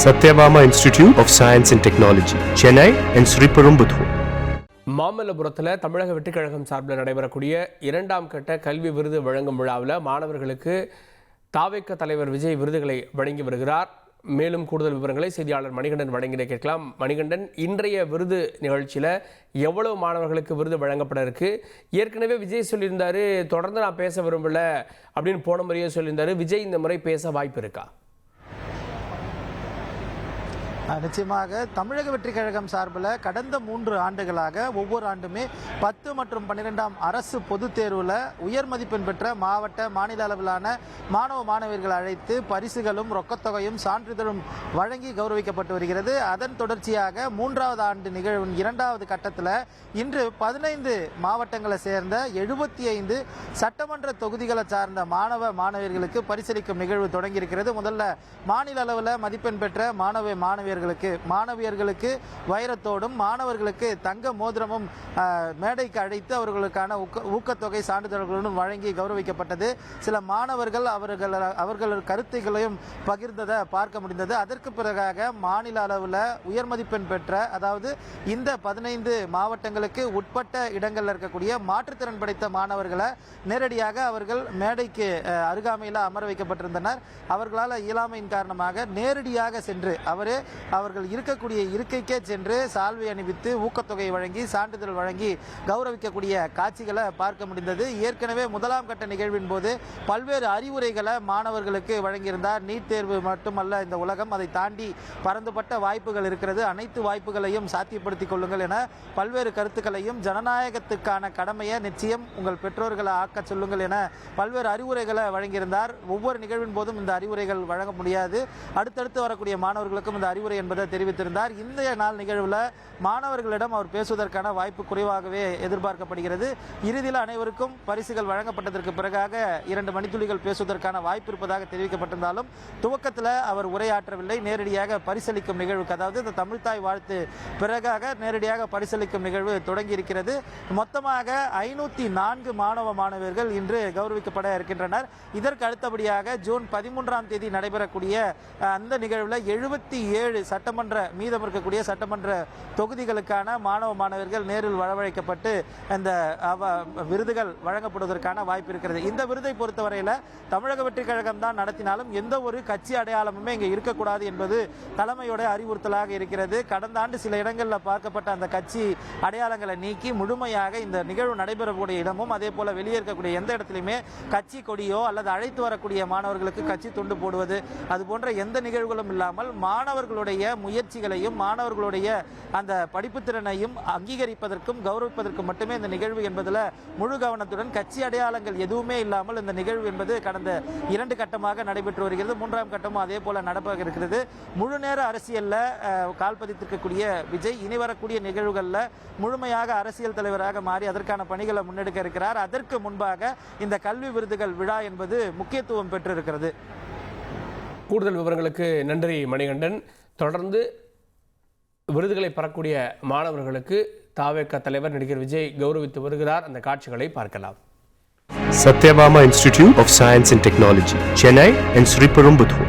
Satyabama Institute of Science and Technology, Chennai and Sriperumbudur. மாமல்லபுரத்தில் தமிழக வெற்றிக் கழகம் சார்பில் நடைபெறக்கூடிய 2ஆம் கட்ட கல்வி விருது வழங்கும் விழாவில் மாணவர்களுக்கு தாவேக தலைவர் விஜய் விருதுகளை வழங்கி வருகிறார். மேலும் கூடுதல் விவரங்களை செய்தியாளர் மணிகண்டன் வழங்கிட கேட்கலாம். மணிகண்டன், இன்றைய விருது நிகழ்ச்சியில் எவ்வளவு மாணவர்களுக்கு விருது வழங்கப்பட இருக்கு? ஏற்கனவே விஜய் சொல்லியிருந்தாரு, தொடர்ந்து நான் பேச விரும்பல அப்படின்னு போன முறையே சொல்லியிருந்தாரு. விஜய் இந்த முறை பேச வாய்ப்பு இருக்கா? நிச்சயமாக தமிழக வெற்றிக் கழகம் சார்பில் கடந்த 3 ஆண்டுகளாக ஒவ்வொரு ஆண்டுமே 10 மற்றும் 12ஆம் அரசு பொதுத் தேர்வில் உயர் மதிப்பெண் பெற்ற மாவட்ட மாநில அளவிலான மாணவர்கள் அழைத்து பரிசுகளும் ரொக்கத்தொகையும் சான்றிதழும் வழங்கி கௌரவிக்கப்பட்டு வருகிறது. அதன் தொடர்ச்சியாக 3வது ஆண்டு நிகழ்வின் 2வது கட்டத்தில் இன்று 15 மாவட்டங்களை சேர்ந்த 75 சட்டமன்ற தொகுதிகளை சார்ந்த மாணவர்களுக்கு பரிசளிக்கும் நிகழ்வு தொடங்கியிருக்கிறது. முதல்ல மாநில அளவில் மதிப்பெண் பெற்ற மாணவியர்களுக்கு வைரத்தோடும் மாணவர்களுக்கு தங்க மோதிரமும் மேடைக்கு அழைத்து அவர்களுக்கான ஊக்கத்தொகை சான்றிதழ்களுடன் வழங்கி கௌரவிக்கப்பட்டது. சில மாணவர்கள் அவர்கள் கருத்துக்களையும் பகிர்ந்ததை பார்க்க முடிந்தது. அதற்கு பிறகாக மாநில அளவில் உயர் மதிப்பெண் பெற்ற, அதாவது இந்த 15 மாவட்டங்களுக்கு உட்பட்ட இடங்களில் இருக்கக்கூடிய மாற்றுத்திறன் படைத்த மாணவர்களை நேரடியாக அவர்கள் மேடைக்கு அருகாமையில் அமர வைக்கப்பட்டிருந்தனர். அவர்களால் இயலாமையின் காரணமாக நேரடியாக சென்று அவர்கள் இருக்கக்கூடிய இருக்கைக்கே சென்று சால்வை அணிவித்து ஊக்கத்தொகை வழங்கி சான்றிதழ் வழங்கி கௌரவிக்கக்கூடிய காட்சிகளை பார்க்க முடிந்தது. ஏற்கனவே 1ஆம் கட்ட நிகழ்வின் போது பல்வேறு அறிவுரைகளை மாணவர்களுக்கு வழங்கியிருந்தார். நீட் தேர்வு மட்டுமல்ல இந்த உலகம், அதை தாண்டி பரந்துபட்ட வாய்ப்புகள் இருக்கிறது, அனைத்து வாய்ப்புகளையும் சாத்தியப்படுத்திக் கொள்ளுங்கள் என பல்வேறு கருத்துக்களையும், ஜனநாயகத்துக்கான கடமையை நிச்சயம் உங்கள் பெற்றோர்களை ஆக்க சொல்லுங்கள் என பல்வேறு அறிவுரைகளை வழங்கியிருந்தார். ஒவ்வொரு நிகழ்வின் போதும் இந்த அறிவுரைகள் வழங்க முடியாது, அடுத்தடுத்து வரக்கூடிய மாணவர்களுக்கும் இந்த அறிவுரை என்பதை தெரிவித்திருந்தார். இந்த நாள் நிகழ்வில் மாணவர்களிடம் அவர் பேசுவதற்கான வாய்ப்பு குறைவாகவே எதிர்பார்க்கப்படுகிறது. இறுதியில் அனைவருக்கும் பரிசுகள் வழங்கப்பட்டதற்கு பிறகாக 2 மணித்துளிகள் பேசுவதற்கான வாய்ப்பு இருப்பதாக தெரிவிக்கப்பட்டிருந்தாலும் துவக்கத்தில் அவர் உரையாற்றவில்லை. நேரடியாக பரிசளிக்கும் நிகழ்வுக்கு, அதாவது இந்த தமிழ்தாய் வாழ்த்து பிறகாக நேரடியாக பரிசளிக்கும் நிகழ்வு தொடங்கி இருக்கிறது. மொத்தமாக 504 மாணவர்கள் இன்று கௌரவிக்கப்பட இருக்கின்றனர். இதற்கு அடுத்தபடியாக ஜூன் 13ஆம் தேதி நடைபெறக்கூடிய அந்த நிகழ்வில் 77 மீதம் இருக்கக்கூடிய சட்டமன்ற தொகுதிகளுக்கான மாணவர்கள் நேரில் வரவழைக்கப்பட்டு இந்த விருதுகள் வழங்கப்படுவதற்கான வாய்ப்பு இருக்கிறது. இந்த விருதை பொறுத்தவரையில் தமிழக வெற்றிக் கழகம் தான் நடத்தினாலும் எந்த ஒரு கட்சி அடையாளமுமே இங்கே இருக்கக்கூடாது என்பது தலைமையோட அறிவுறுத்தலாக இருக்கிறது. கடந்த ஆண்டு சில இடங்களில் பார்க்கப்பட்ட அந்த கட்சி அடையாளங்களை நீக்கி முழுமையாக இந்த நிகழ்வு நடைபெறக்கூடிய இடமும் அதே போல வெளியே இருக்கக்கூடிய எந்த இடத்திலுமே கட்சி கொடியோ அல்லது அழைத்து வரக்கூடிய மாணவர்களுக்கு கட்சி துண்டு போடுவது அது போன்ற எந்த நிகழ்வுகளும் இல்லாமல் மாணவர்களுடைய முயற்சிகளையும் மாணவர்களுடைய அந்த படிப்பு திறனையும் அங்கீகரிப்பதற்கும் கௌரவிப்பதற்கும் மட்டுமே இந்த நிகழ்வு என்பதில் முழு கவனத்துடன் கட்சி அடையாளங்கள் எதுவுமே இல்லாமல் இந்த நிகழ்வு என்பது கடந்த 2 கட்டமாக நடைபெற்று வருகிறது. 3ஆம் கட்டமும் அதே போல நடப்பாக இருக்கிறது. முழு நேர அரசியலில் கால்பதித்திருக்கக்கூடிய விஜய் இனி வரக்கூடிய நிகழ்வுகளில் முழுமையாக அரசியல் தலைவராக மாறி அதற்கான பணிகளை முன்னெடுக்க இருக்கிறார். அதற்கு முன்பாக இந்த கல்வி விருதுகள் விழா என்பது முக்கியத்துவம் பெற்றிருக்கிறது. கூடுதல் விவரங்களுக்கு நன்றி மணிகண்டன். தொடர்ந்து விருதுகளை பெறக்கூடிய மாணவர்களுக்கு தாவேக தலைவர் நடிகர் விஜய் கௌரவித்து வருகிறார். அந்த காட்சிகளை பார்க்கலாம். Satyabama Institute of Science and Technology, Chennai and Sriperumbudur.